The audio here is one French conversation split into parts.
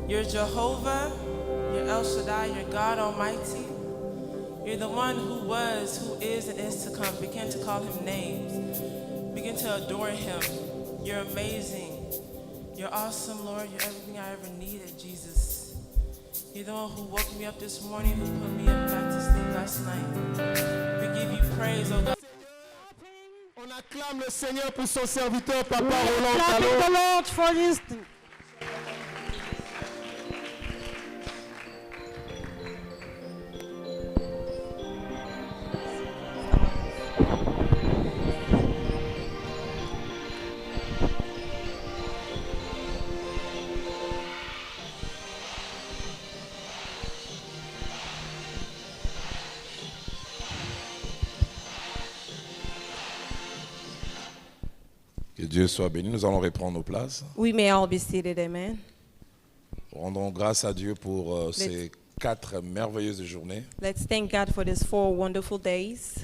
You're Jehovah, you're El Shaddai, you're God Almighty. You're the one who was, who is, and is to come. Begin to call him names. Begin to adore him. You're amazing. You're awesome, Lord. You're everything I ever needed, Jesus. You're the one who woke me up this morning, who put me up back to sleep last night. We give you praise, oh God. On acclame le Seigneur pour son serviteur, Papa We Roland clap Gallo. the Lord for this. Que Dieu soit béni. Nous allons reprendre nos places. We may all be seated, amen. Rendons grâce à Dieu pour ces 4 merveilleuses journées Let's thank God for these 4 wonderful days,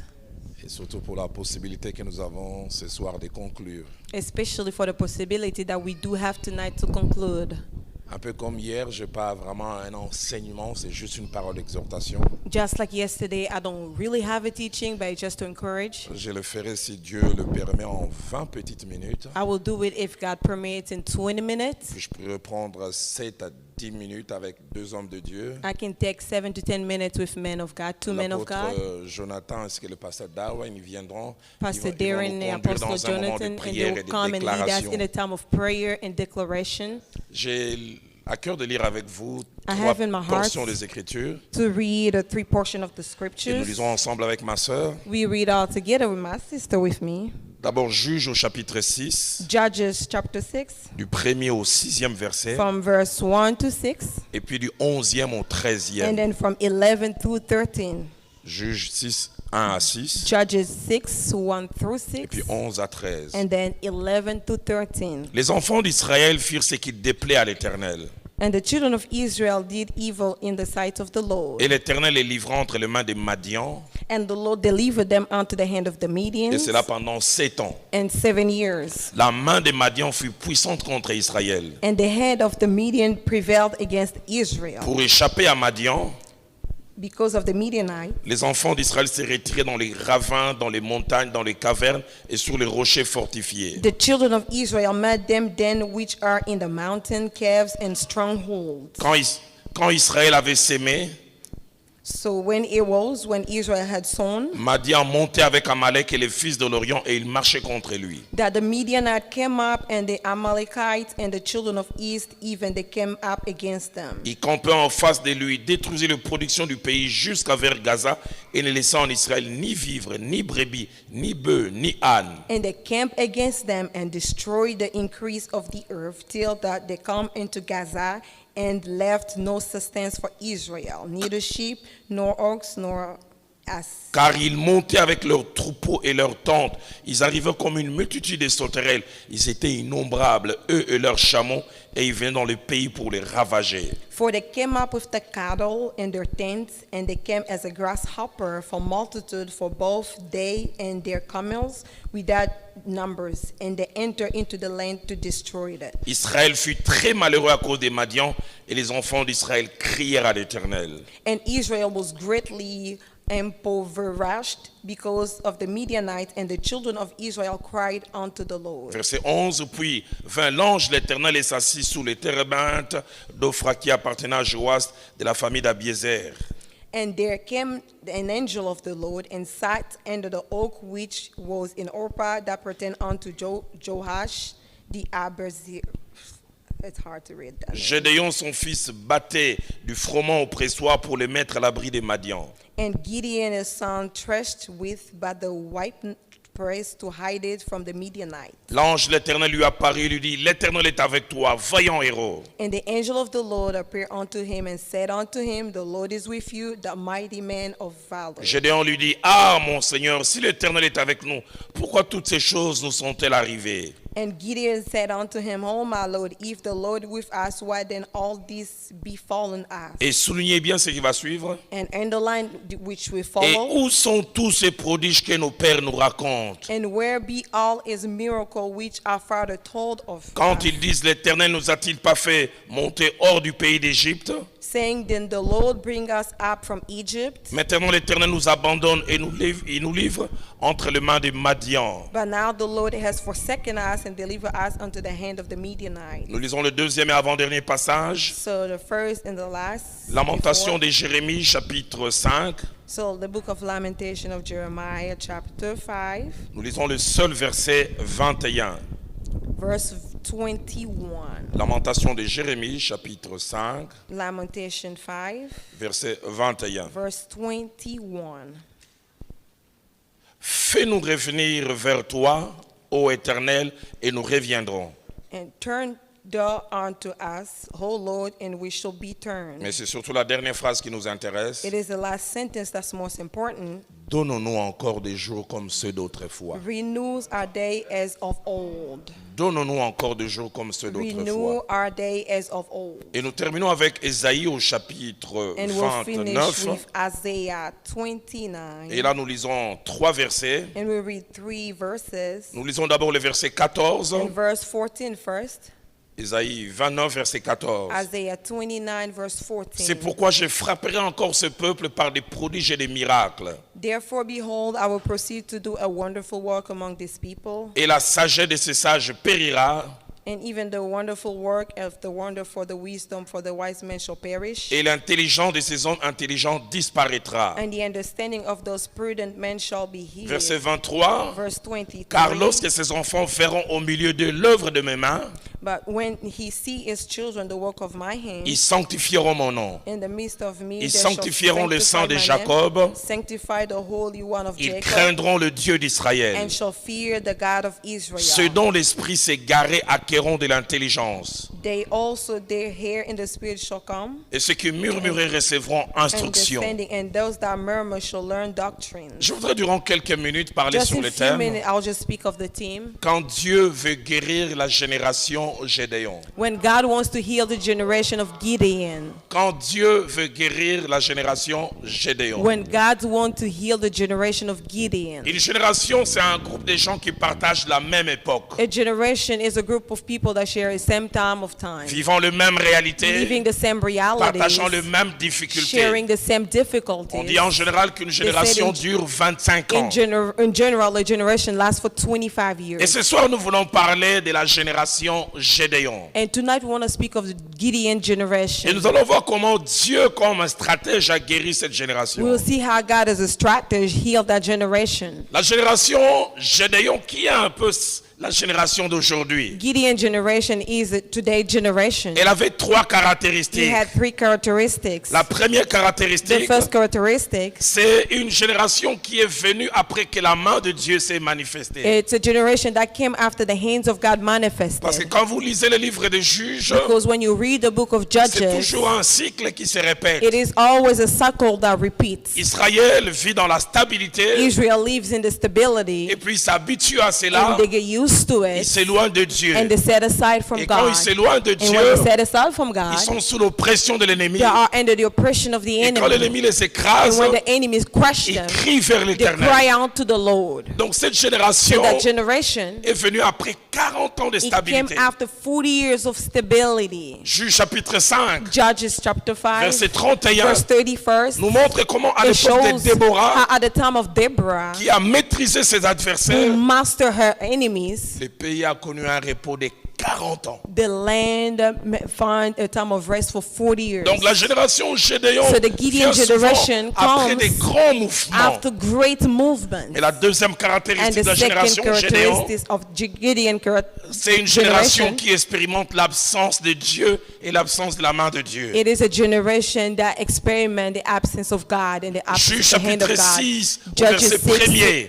et surtout pour la possibilité que nous avons ce soir de conclure. especially for the possibility that we do have tonight to conclude. Un peu comme hier, je n'ai pas vraiment un enseignement, c'est juste une parole d'exhortation. Just like yesterday, I don't really have a teaching, but just to encourage. Je le ferai si Dieu le permet en 20 petites minutes. I will do it if God permits in 20 minutes. Puis je pourrais prendre 7 à 10 minutes avec 2 hommes de Dieu. I can take 7 to 10 minutes with men of God, 2 men of God. L'apôtre Jonathan ainsi que le pasteur Darwin, ils viendront. Pastor ils vont Darren nous and conduire Apostle dans un moment Jonathan, de and they prière et will de come and lead us déclaration. in a time of prayer and declaration. J'ai à cœur de lire avec vous I 3 have in my heart portions des Écritures. to read 3 portions of the Et nous scriptures. lisons ensemble avec ma sœur. We read all together with my sister with me. D'abord, Juge au chapitre 6, Judges chapter 6, du 1er au 6e verset, from verse 1 to 6, et puis du 11e au and 13e. then from 11 through 13. Juge 6, 1 à 6, Judges 6, 1 through et 6, puis 11 à 13. and then 11 to 13. Les enfants d'Israël firent ce qui déplaît à l'Éternel. And the children of Israel did evil in the sight of the Lord. Et l'Éternel les livra entre les mains des Madians, And the Lord delivered them unto the hand of the et Medians, cela pendant 7 ans. and 7 years. La main des Madians fut puissante contre Israël. And the hand of the Median prevailed against Israel. Pour échapper à Madian, Because of the Midianites, les enfants d'Israël se retiraient dans les ravins, dans les montagnes, dans les cavernes et sur les rochers fortifiés. the children of Israel made them den which are in the mountain caves and strongholds. Quand Israël avait sémé, So when Israel had sown, Madian montait avec Amalek et les fils de l'Orient et ils marchaient contre lui. that the Midianites came up, and the Amalekites and the children of East even they came up against them. Ils campaient en face de lui, détruisaient la production du pays jusqu'à vers Gaza et ne laissaient en Israël ni vivre, ni brebis, ni bœufs, ni ânes. And they camped against them and destroyed the increase of the earth till that they come into Gaza and left no sustenance for Israel, neither sheep, nor ox, nor ass. Car ils montaient avec leurs troupeaux et leurs tentes. Ils arrivaient comme une multitude de sauterelles. Ils étaient innombrables, eux et leurs chameaux, et ils venaient dans le pays pour les ravager. For they came up with the cattle and their tents, and they came as a grasshopper for multitude, for both they and their camels without numbers, and they entered into the land to destroy it. Israël fut très malheureux à cause des Madians, et les enfants d'Israël crièrent à l'Éternel. And Israel was greatly impoverished because of the Midianites, and the children of Israel cried unto the Lord. Verset 11, puis vint l'ange de l'Éternel et s'assit sous les térébintes d'Ophra qui appartenait à Joas de la famille d'Abiézer. And there came an angel of the Lord and sat under the oak which was in Orpah that pertained unto Joash the Abiezrite. It's hard to read that. Gédéon, son fils, battait du froment au pressoir pour le mettre à l'abri des Madians. And Gideon his son threshed with by the white press to hide it from the Midianites. L'ange de l'Éternel lui apparut et lui dit, l'Éternel est avec toi, vaillant héros. And the angel of the Lord appeared unto him and said unto him, the Lord is with you, the mighty man of valor. Gédéon lui dit, ah mon Seigneur, si l'Éternel est avec nous, pourquoi toutes ces choses nous sont-elles arrivées? And Gideon said unto him, O my Lord, if the Lord with us, why then all this befallen us? Et soulignez bien ce qui va suivre. And underline which we Et follow. où sont tous ces prodiges que nos pères nous racontent? And where be all his miracle which our father told of Quand us? ils disent, l'Éternel nous a-t-il pas fait monter hors du pays d'Égypte? Saying, then the Lord bring us up from Egypt. Maintenant l'Éternel nous abandonne et il nous livre entre les mains des Madians. But now the Lord has forsaken us and delivered us unto the hand of the Midianites. Nous lisons le deuxième et avant-dernier passage. So the first and the last. Lamentation before. de Jérémie, chapitre 5. So the book of Lamentation of Jeremiah, chapter 5, Nous lisons le seul verset 21. verse 21. Lamentation de Jérémie, chapitre 5, Lamentation 5, verset 21. verse 21. Fais-nous revenir vers toi, ô Éternel, et nous reviendrons. And turn thou unto us, O Lord, and we shall be turned. Mais c'est surtout la dernière phrase qui nous intéresse. It is the last sentence that's most important. Donne-nous encore des jours comme ceux d'autrefois. Renews our day as of old. Donne-nous encore des jours comme ceux Renew d'autrefois. our day as of old. Et nous terminons avec Ésaïe au chapitre And we'll finish 29. with Isaiah 29. Et là, nous lisons 3 versets. And we'll read 3 verses. Nous lisons d'abord le verset 14. And verse 14 first. Ésaïe 29, verset 14. Isaiah 29, verse 14. C'est pourquoi je frapperai encore ce peuple par des prodiges et des miracles. Therefore, behold, I will proceed to do a wonderful work among these people, Et la sagesse de ces sages périra, and even the wonderful work of the wonder for the wisdom for the wise men shall perish, et l'intelligence de ces hommes intelligents disparaîtra. and the understanding of those prudent men shall be hid. Verset 23. Verse 23. Car lorsque ses enfants verront au milieu de l'œuvre de mes mains, But when he see his children, the work of my ils hands, sanctifieront mon nom. in the midst of me, Ils they shall sanctifieront le sang de sanctify my Jacob. name, sanctify the Holy One of Ils Jacob, craindront le Dieu d'Israël. and shall fear the God of Israel. Ceux dont l'esprit s'est garé acquerront de l'intelligence. They also their hair in the spirit shall come, Et ceux qui murmuraient recevront instruction. understanding, and those that murmur shall learn doctrine. Je voudrais durant quelques minutes parler Just sur in le a few thème minutes, I'll just speak of the team. quand Dieu veut guérir la génération Gédéon. When God wants to heal the generation of Gideon. Quand Dieu veut guérir la génération Gédéon. When God wants to heal the generation of Gideon. Une génération, c'est un groupe de gens qui partagent la même époque, A generation is a group of people that share the same time of time, vivant les mêmes réalités, living the same realities, partageant les mêmes difficultés. sharing the same On difficulties. dit en général qu'une génération dure 25 ans. In general, a generation lasts for 25 Et years. ce soir, nous voulons parler de la génération Gédéon. And tonight we want to speak of the Gideon Et generation. nous allons voir comment Dieu, comme un stratège, a guéri cette génération. We'll see how God as a strategist healed that generation. La génération Gédéon, qui est un peu la génération d'aujourd'hui, Gideon generation is today's generation. elle avait 3 He caractéristiques. had 3 characteristics. La première The caractéristique, first characteristic, c'est une génération qui est venue après que la main de Dieu s'est manifestée. it's a generation that came after the hands of God Parce que manifested. quand vous lisez le livre des Juges, Because when you read the book of c'est Judges, toujours un cycle qui se répète. it is always a cycle that repeats. Israël vit dans la stabilité Israel lives in the stability, et puis s'habitue à cela. and they get used to Ils it, s'éloignent de Dieu. and they set aside from Et quand ils God. s'éloignent de And Dieu, when they set aside from God, ils sont sous l'oppression de l'ennemi. they are under the oppression of the Et quand enemy. l'ennemi les And écrase, when the enemies crush ils them, crient vers they l'Éternel. cry out to the Lord. Donc cette So génération that generation, est venue après 40 ans de it came stabilité. after 40 years of stability. Juge chapitre 5, Judges chapter 5, verset 31, verse 31st, nous montre comment à it l'époque de shows how Déborah, at the time of Deborah, qui a maîtrisé ses who adversaires, mastered her enemies, le pays a connu un repos de 40 ans. the land find a time of rest for 40 years. Donc la génération Gédéon So the Gideon vient souvent generation après comes des grands mouvements. After great movements. Et la deuxième And caractéristique the de la second génération Gédéon, characteristic of Gideon c'est une génération generation, qui expérimente l'absence de Dieu et l'absence de la main de Dieu. it is a generation that experiment the absence of God and the absence Juge of the hand of chapitre God. 6, au Judges verset 6, 1er.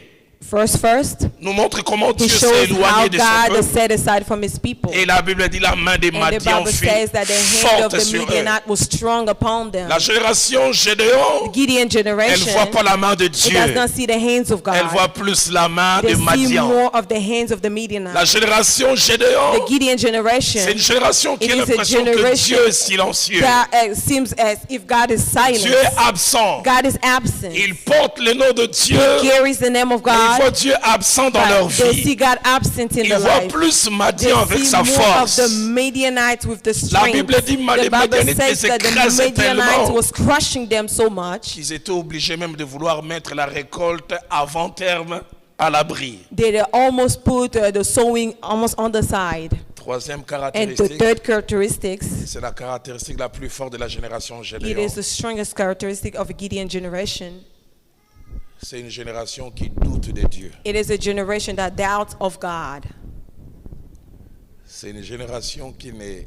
First, nous montre comment he Dieu s'est shows how éloigné de son God is peuple. set aside from his people. Et la Bible dit la main des And the Madians Bible fut says that the hand of forte the sur eux. Midianite was strong upon them. La génération Gédéon, Gideon elle generation, ne voit pas la main de it Dieu. does not see the hands of Elle voit God. plus la main They de see Madian. more of the hands of the La Midianites. génération The Gédéon, Gideon generation, c'est une génération qui it a is a l'impression que generation Dieu est silencieux. that seems as if God is silent. Dieu est absent. God is absent. Ils portent le nom de Dieu. Carries the name of Mais ils voient God. Dieu absent dans leur But they see vie. God absent in Ils their voient life. plus They Madian avec see sa more of force. the Midianites with the La strength. Bible dit, The les Bible Madianites says les that the écrasaient Midianites tellement was crushing them so much. qu'ils étaient obligés même de vouloir mettre la récolte avant terme à l'abri. They almost put the sowing almost on the side. Troisième And the caractéristique, third characteristics, c'est la caractéristique la plus forte de la génération it Gédéon. is the strongest characteristic of a Gideon generation. C'est une génération qui doute de Dieu. It is a generation that doubts of God. C'est une génération qui ne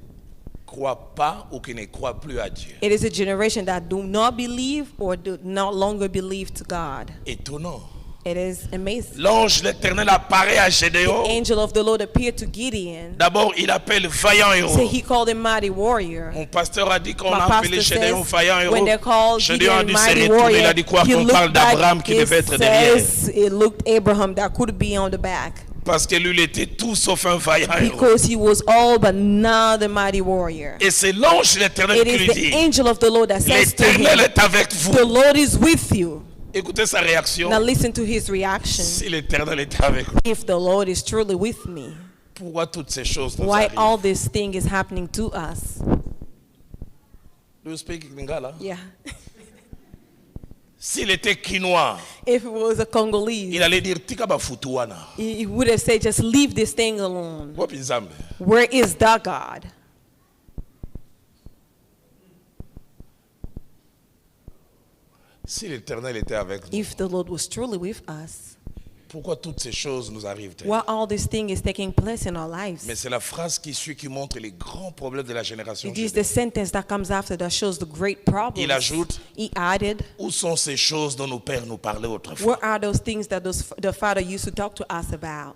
croit pas ou qui ne croit plus à Dieu. It is a generation that do not believe or do no longer believe to God. Étonnant. It is amazing. L'ange de l'Éternel apparaît à The Gédéon. angel of the Lord appeared to Gideon. D'abord, il appelle vaillant héros. So he called him mighty warrior. Mon pasteur a dit qu'on My a appelé pastor Gédéon says vaillant héros. when they called Gédéon a Gideon dû se mighty retourner. Il a warrior, dit quoi he qu'on parle looked d'Abraham back. qui devait être derrière. It looked Abraham that could be on the back Parce que lui, il était tout sauf un vaillant héros. because he was all but not the mighty warrior. Et c'est l'ange de l'Éternel It qui is lui the dit, angel of the Lord that says to l'Éternel him, est avec the vous. Lord is with you. Écoutez sa réaction. Now listen to his reaction. Si l'Éternel est avec vous, If the Lord is truly with me, pourquoi toutes ces choses nous why all arrivent? this thing is happening to us? Do you speak Lingala? Yeah. S'il était quinois, If it was a Congolese, il allait dire tika bafutuana. he would have said, just leave this thing alone. Wapi Nzambe? Where is the God? Si l'Éternel était avec nous, If the Lord was truly with us, pourquoi toutes ces choses nous arrivent-elles? why all this thing is taking place in our lives? Mais c'est la phrase qui suit qui montre les grands problèmes de la génération. It is the sentence that comes after that shows the great problems. Il ajoute, He added, où sont ces choses dont nos pères nous parlaient autrefois? where are those things that the Father used to talk to us about?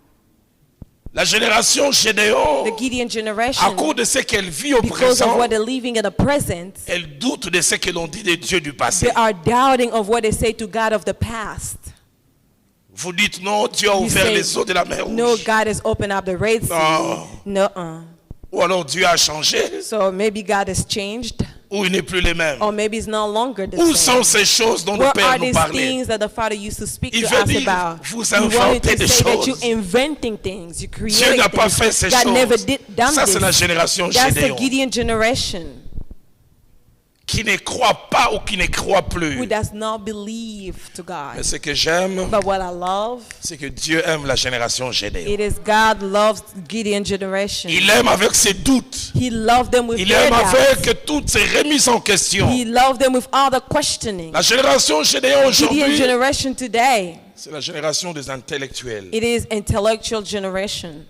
La génération Gédéon, The Gideon à generation, cause de ce qu'elle vit au because of présent, what they're living in the present, elle doute de ce que l'on dit des dieux du passé. they are doubting of what they say to God of the past. Vous dites non, Dieu a You ouvert say, les eaux de la mer no, Rouge. God has opened up the Red Sea. No. No. Ou alors Dieu a changé, So maybe God has changed, ou il n'est plus le même. or maybe it's no longer the Où same. sont ces choses dont nos What pères are nous these parlaient? things that the Father used to speak Il to veut us dire, about? vous He wanted inventez to des say that choses. you're inventing things, you Dieu create n'a pas fait things. ces God never choses. done Ça, c'est la this. génération That's the Gédéon. Gideon generation Qui ne croit pas ou qui ne croit who plus. does not believe to Mais God. ce que j'aime, But what I love, c'est que Dieu aime la génération Gédéon. it is God loves Gideon generation. Il aime avec ses doutes. He loved them with Il their aime doubts. avec toutes ses remises en question. He loved them with all the questioning. La génération Gédéon Gideon aujourd'hui, generation today, c'est la génération des intellectuels. it is intellectual generation.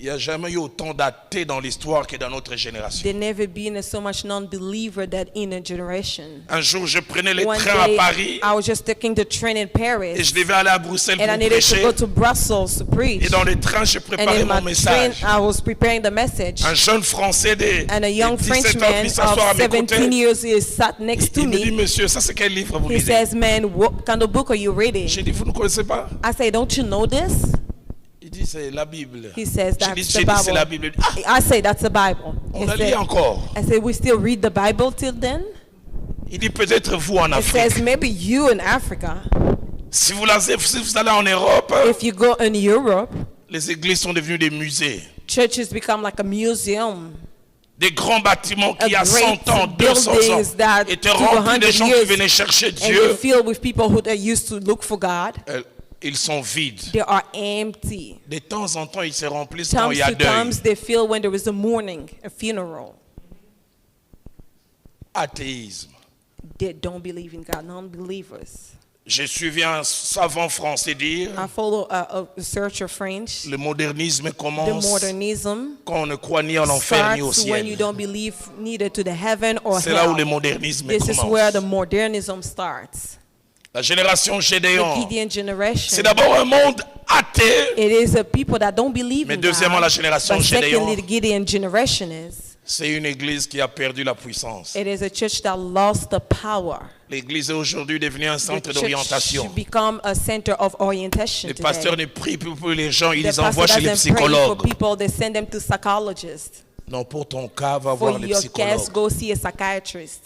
Il n'y a jamais eu autant d'athées dans l'histoire que dans notre génération. There never been so much non-believer that in a generation. Un jour, je prenais le One train à day, Paris I was just taking the train in et Paris, je devais aller à Bruxelles and I pour needed to prêcher. go to Brussels to preach. Et dans le train, je And préparais in mon my train, message. I was preparing the message. Un jeune Français de And a young 17 ans Frenchman qui s'assoit à of mes 17 côtés. years is sat next to Il me dit, me. monsieur, ça c'est quel livre vous He lisez? says, man, what kind of book are you reading? J'ai dit, vous ne connaissez pas? I say, don't you know this? Il dit, c'est la Bible. He says, J'ai dit, that's the c'est la Bible. Bible. Ah, I say, that's the Bible. on He la lit said, encore. I said, we still read the Bible till then? Il dit, peut-être vous en It says, Afrique. maybe you in Africa. Si vous allez en Europe, If you go in Europe, les églises sont devenues des musées. churches become like a museum. Des grands bâtiments qui, A à 100 ans, great 200 ans, buildings that étaient to remplis de 100 gens qui years, venaient chercher and Dieu. you're filled with people who are used to look for God. Ils sont vides. They are empty. De temps en temps, ils se remplissent quand Times il y a to deuil. times they feel when there is a mourning, a funeral. Athéisme. They don't believe in God, non-believers. J'ai suivi un savant français dire, I follow a researcher French. le modernisme The commence modernism quand on ne croit ni en l'enfer ni au starts when you ciel. don't believe neither to the heaven or C'est là où le hell. modernisme This is where commence. the modernism starts. La génération The Gédéon, Gideon generation. c'est d'abord un monde athée, It is a people that don't believe mais in deuxièmement, la God. génération But secondly, Gédéon, the Gideon generation is. c'est une église qui a perdu la puissance. It is a church that lost the power. L'église est aujourd'hui devenue un The centre church d'orientation. should become a center of orientation Les today. pasteurs ne prient plus pour les gens, ils The les envoient pastor chez les doesn't pray for psychologues. people, they send them to psychologists. Non, pour ton cas, va For voir les your case, psychologues. go see a psychiatrist.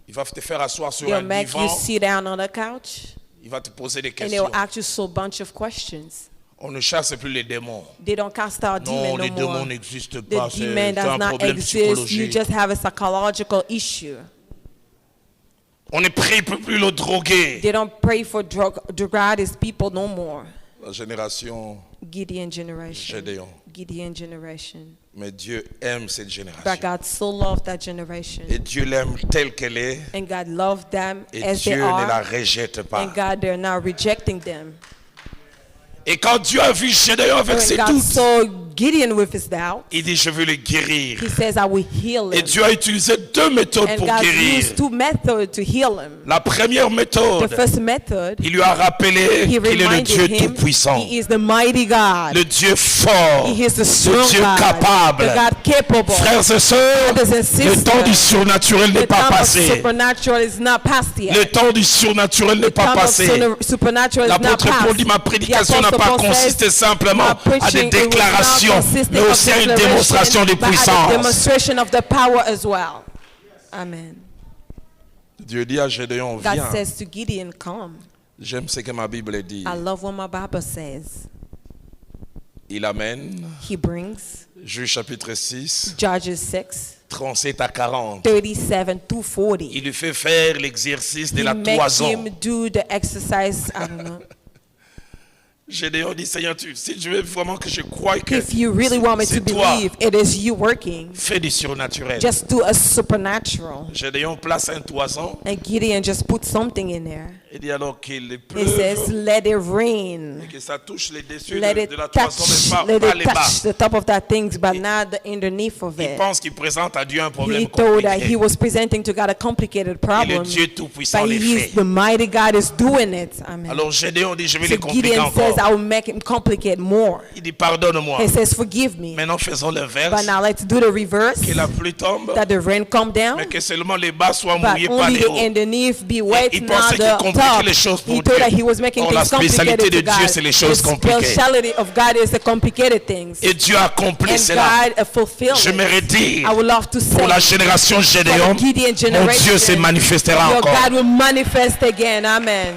Il va te faire asseoir sur They'll un make you divan, sit down on the couch il va te poser des and questions. they'll ask you a bunch of questions. On ne chasse plus les démons. They don't cast out Non, demons les no démons more. n'existent The pas. C'est demon does un not problème exist. You psychologique. just have a psychological issue. On ne prie plus le drogué. They don't pray for drug addicts people no more. La génération, Gideon generation. Gédéon. Gideon generation. Mais Dieu aime cette But génération. God so loved that generation. Et Dieu l'aime telle qu'elle est. And God loved them Et as they Dieu ne la are. rejette pas. And God, they're now rejecting them. Et quand Dieu a vu Gédéon avec When ses God doutes, saw Gideon with his doubt, il dit, je veux le guérir. he says, I will heal Et him. Dieu a utilisé deux méthodes And pour God guérir. used two methods to heal him. La première The méthode, first method, il lui a rappelé he qu'il est le reminded Dieu him tout-puissant, he is the mighty God. le Dieu fort, He is the le strong Dieu God, capable. the God capable. Frères et sœurs, Brothers and le sisters, temps du surnaturel n'est The pas time of passé. supernatural is not past yet. Le temps du surnaturel n'est pas Time of passé. supernatural is not L'apôtre Paul past. dit, ma prédication n'a The pas Apostle Paul consisté says, simplement "My à des preaching, it was not déclarations, consisting mais of aussi à une declaration, démonstration de but at the puissance. demonstration of the power as well." Amen. Dieu dit à Gédéon, God viens. says to Gideon, come. J'aime ce que ma Bible dit. I love what my Bible says. Il amène, He brings Juge chapitre 6, Judges 6, 37 à 40. 37 to 40. Il lui fait faire l'exercice de He la makes toison. him do the exercise. I don't know. Gédéon dit, Seigneur, si tu veux vraiment que je croie que If you really want me to c'est toi, believe, it is you working. fais du surnaturel. Just do a supernatural. Gédéon place un toison. And Gideon just put something in there. Il dit alors qu'il It pleuve says, let it rain. et que ça touche les dessus Let de it la touch, toison, mais let pas it les bas. touch the top of that thing, but not the underneath of Il it. pense qu'il présente à Dieu un He problème thought that compliqué. he was presenting to God a complicated Et le problem, Dieu tout-puissant but les he's fait. the mighty God is doing it. Amen. Alors Gédéon dit, je vais So les compliquer Gideon says, encore. I will make him complicate more. Il dit, pardonne-moi. He says, forgive me. Maintenant faisons But l'inverse. now let's do the reverse, Que la pluie tombe, that the rain come down, mais que seulement les bas soient but mouillés par only les the hauts. underneath be wet, il not pensait qu'il the compliquait top. les choses pour He thought Dieu. that he was making Or la things complicated spécialité de to Dieu, God. c'est les choses The compliquées. speciality of God is the complicated things. Et Dieu accomplit And cela. God fulfilled J'aimerais it. dire, I would love to say, pour la génération Gédéon, for the Gideon mon generation, Dieu se manifestera your encore. God will manifest again. Amen.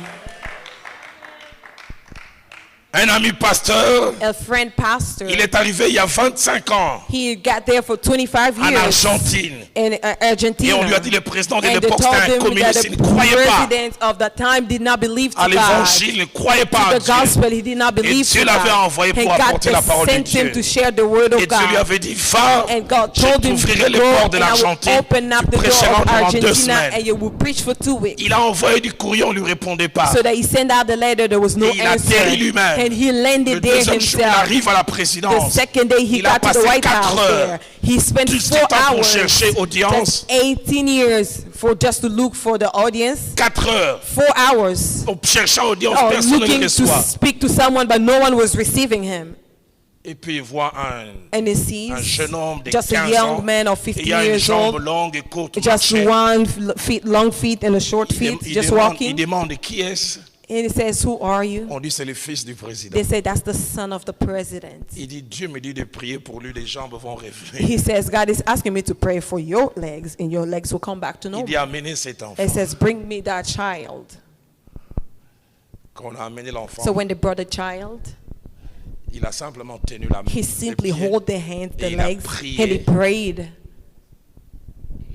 Un ami pasteur, A friend pastor, il est arrivé il y a 25 ans he got there for 25 en years Argentine. in Argentina. Et on lui a dit, le président de And they l'époque, told c'était un him that communiste, the il ne croyait pas president of the time did not believe to à God. l'évangile, il ne croyait pas To à the Dieu. gospel, he did not believe Dieu to l'avait God. envoyé pour And God apporter la parole de sent him Dieu. to share the word of Et Dieu lui God. avait dit, va, And God je told him to t'ouvrirai les go portes de and I will l'Argentine, open up tu the door prêcheras of pendant 2 Argentina semaines. and you will preach for 2 weeks. Il a envoyé du courrier, on ne lui répondait pas. So that he sent out the letter, there was no Et il answer. atterrit lui-même. And he Le landed there deuxième jour, il himself. arrive à la The présidence. second day he Il a got to the passé White 4 House heures. there. He spent 18 4 ans pour hours, chercher audience. that's 18 years for just to look for the audience. 4 heures. 4 hours. En cherchant audience, Oh, personne ne le looking to reçoit. speak to someone, but no one was receiving him. Et puis il voit And he un sees jeune homme de just a 15 young ans. man of Et 15 il a une years jambe old, longue et courte. just marchait. long feet and a short feet, just Il walking. demande qui est-ce. And he says, who are you? On dit c'est le fils du président. They say, that's the son of the president. Il dit Dieu me dit de prier pour lui, les jambes vont revenir. He says, God is asking me to pray for your legs, and your legs will come back to Il normal. dit amenez cet enfant. He says, bring me that child. Quand on a amené l'enfant, So when they brought the child, il a simplement tenu la main. he simply les pieds, hold the hands, the Et il a legs, prié. and he prayed.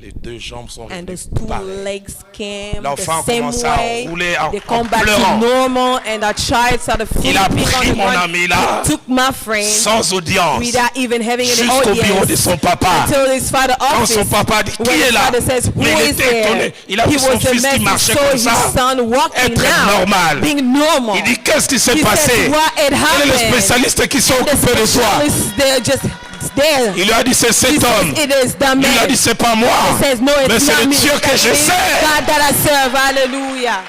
Les 2 jambes sont And revenues those 2 pareilles. legs came the L'enfant same commença à way. rouler en They come back pleurant. to normal, and the child started Il a flipping pris on the mon ground. ami là, He took my friend sans audience, without even having any jusqu'au bureau de audience son papa. until his father Quand office. son papa dit qui When est his là, father says, who mais il is était there? étonné. Il a He vu son was fils qui amazed. He marchait saw comme his ça, son walking être now, normal. being normal. Il dit qu'est-ce qui s'est He passé? said, what had Quel est le happened? spécialiste qui s'est The occupé de toi? specialists, they're just there. Il lui a dit c'est He cet says, homme. it is the Il lui a man. dit c'est pas moi. He says, no, Mais it's c'est not le me. Dieu que It je is sers. God that I serve. Hallelujah.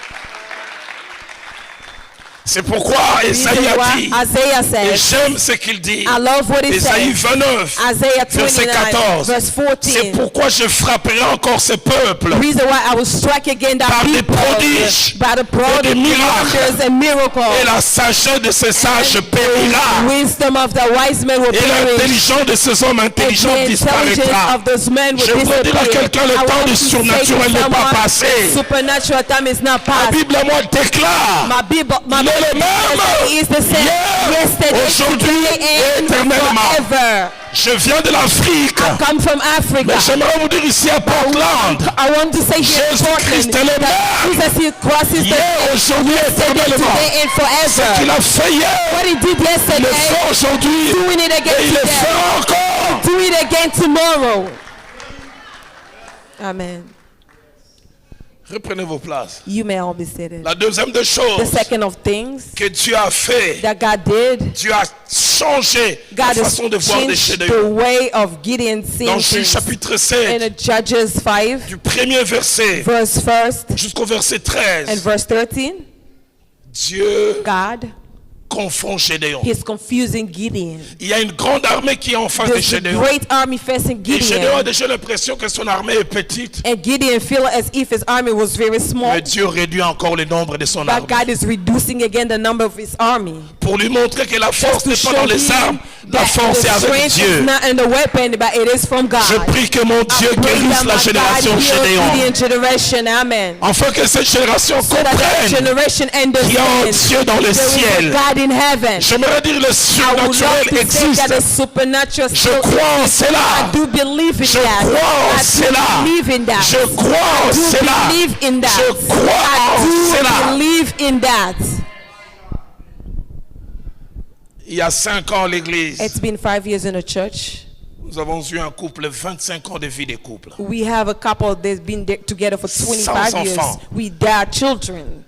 C'est pourquoi Reason Esaïe a why dit, Isaiah et says, j'aime ce qu'il dit, I love what he Esaïe says. 29, Isaiah verset 29, 14. verse C'est 14. pourquoi je frapperai encore ce peuple Reason why I will strike again that par des people prodiges by the et des miracles. wonders and miracles. Et la sagesse de ces sages The périra. wisdom of the wise men will Et perish. l'intelligence de ces hommes And intelligents the intelligence disparaîtra. of those men will Je voudrais dire à disappear. quelqu'un, le I temps want du to say to surnaturel n'est pas someone, passé. supernatural time is not La past. Bible à moi déclare, My Bible il est le même is the same hier, yesterday, aujourd'hui today, et and éternellement. forever. Je viens de l'Afrique, I come from Africa. mais j'aimerais vous dire ici à Portland, I want to say here in Jésus-Christ Portland est le même. that Jesus crosses the hier, aujourd'hui et éternellement. today and Ce qu'il forever. a fait hier, What he did il le yesterday, fait aujourd'hui doing it again et il le today. fera encore. Do it again tomorrow. Amen. Reprenez vos places. You may all be seated. La deuxième des The choses second of things que Dieu a fait, that God did, Dieu a changé la God has façon de voir des changed the Gédéons. way of Gideon seeing Dans Juge things. chapitre In 7, Judges 5, du premier verset verse 1 jusqu'au verset and 13, verse 13, Dieu God confond Gédéon. is confusing Gideon. Il y a une grande armée qui est en face de There's a Gédéon. great army facing Et Gédéon a Gideon. déjà l'impression que son armée est petite. And Gideon feel as if his army was very small. Mais Dieu réduit encore le nombre de son But armée. God is reducing again the number of his army. Pour lui montrer que la force To n'est show pas dans les him armes, la that force the est avec strength is Dieu. not in the weapon, but it is from God. Je prie que mon Dieu I pray guérisse that la my génération God heals Gédéon. Gideon generation. Amen. Afin que cette génération So that that comprenne generation qu'il y a un understands Dieu dans le there is a ciel. God in heaven. J'aimerais dire le I would love surnaturel to say that the existe. supernatural Je still crois en exists. cela. I do believe in Je that. crois en I cela. do believe in that. Je crois en I do cela. believe in that. Je crois en I do cela. believe in that. Il y a 5 ans à l'église, It's been 5 years in the church. nous avons eu un couple, 25 ans de vie de couple. We have a couple that's been together for 25 Sans years. enfants. With their children.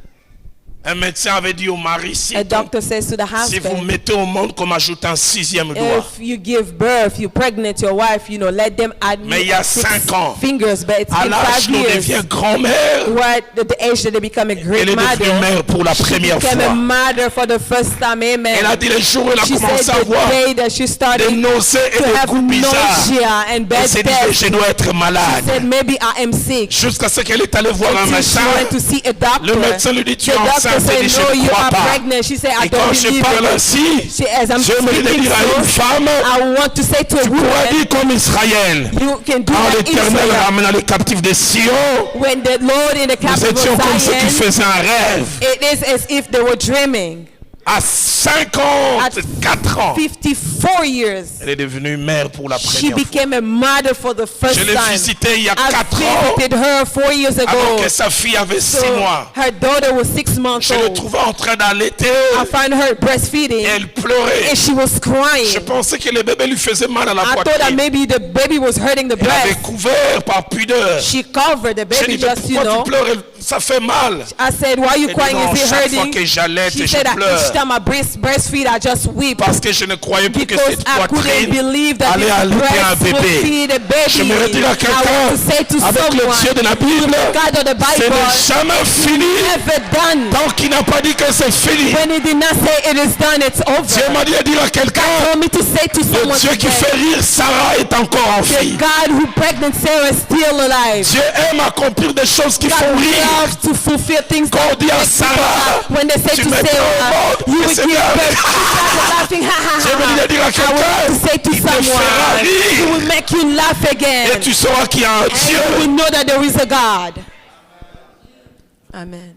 Un médecin avait dit au mari, si A doctor says to the vous husband, mettez au monde qu'on m'ajoute un 6e doigt. if you give birth, you're pregnant, your wife, let them add Mais il y a 6 5 ans, fingers, but it's à been l'âge 5 où on years. devient grand-mère, What at the age that they become a elle great est devenue mother, mère pour la she première became a fois. mother for the first time. Amen. Elle a dit le jour où elle a She commencé said à the voir day that she des started nausées et to des have coups bizarres, nausea and elle bad s'est dit tests. je dois être She malade. said maybe I am sick. Jusqu'à ce qu'elle est allée voir un Until she médecin. went to see a doctor. Le médecin lui dit tu The es doctor enceinte, elle said dit je no, ne you crois are pas. pregnant. She said I Et quand don't je believe parle it. ainsi, She, as I'm je me speaking dire à une so, femme, I want to say to a tu pourras woman, dire comme Israël. you can do Quand like l'Éternel Israel. ramena les captifs de Sion, When the Lord in the nous capital étions comme of ceux qui Zion, faisaient un rêve. it is as if they were dreaming. À 54 ans, 54 years, elle est devenue mère pour la she première fois. became a mother for the first Je l'ai time. visitée il y a I 4 ans, visited her 4 years avant ago. que sa fille avait 6 So mois. her daughter was 6 months Je le old. trouvais en train d'allaiter I found her breastfeeding, et elle pleurait. and she was Je crying. pensais que le bébé lui faisait mal à la I thought that poitrine. maybe the baby was hurting the Elle avait breast. couvert par pudeur. She covered the J'ai baby dit, mais just, pourquoi tu pleures? Ça fait mal. I said, why are you Elle dit, crying? non, Is it chaque fois hurting? que j'allaite, She je said that pleure. each time I breastfeed, I just weep. Parce que je ne croyais plus que Because cette I couldn't poitrine believe that allait this allaiter un breast would bébé. feed a baby. Je me dire à I want to quelqu'un, say to avec le Dieu de someone, la Bible, God of the ce Bible, n'est jamais fini never done. tant qu'il n'a pas dit que c'est fini. When he did not say it is done, it's Dieu over. m'a dit à dire à quelqu'un, Told me to say to le someone Dieu qui today, fait rire Sarah est encore en the vie. God who pregnant Sarah is still alive. Dieu aime accomplir des choses qui God font rire. loves to fulfill things Quand on that dit à make people Sarah, laugh. When they say tu to mets Sarah, au monde, you et will c'est give bien. birth. She started laughing, ha ha Dieu m'a dit ha. à dire à I want to quelqu'un, say to il te fera someone, he rire. will make you laugh Et again. tu sauras qu'il y a un And you Dieu. will know that there is a God. Amen.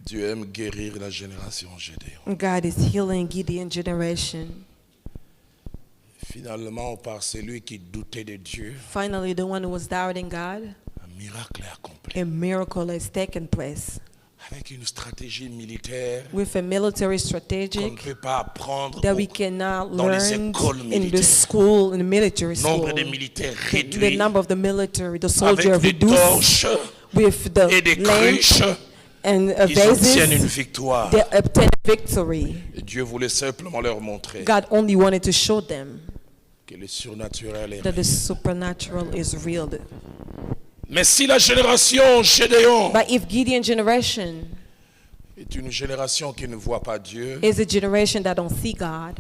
Dieu aime guérir la génération Gédéon. God is healing Gideon generation. Finalement, par celui qui doutait de Dieu, Finally, the one who was doubting God, un miracle est accompli. a miracle has taken place. Avec une stratégie militaire With a military qu'on ne strategic peut pas apprendre that we cannot dans les learn écoles in the militaires. school, in the military school. Nombre de militaires The réduit number of the military, the soldier avec des reduced torches with et des the lamps cruches and Ils obtiennent une vases, victoire. they obtain victory. Et Dieu voulait simplement leur montrer God only wanted to show them que le surnaturel est that réel. the supernatural is real. Mais si la génération Gédéon But if Gideon generation est une génération qui ne voit pas Dieu, is a generation that don't see God,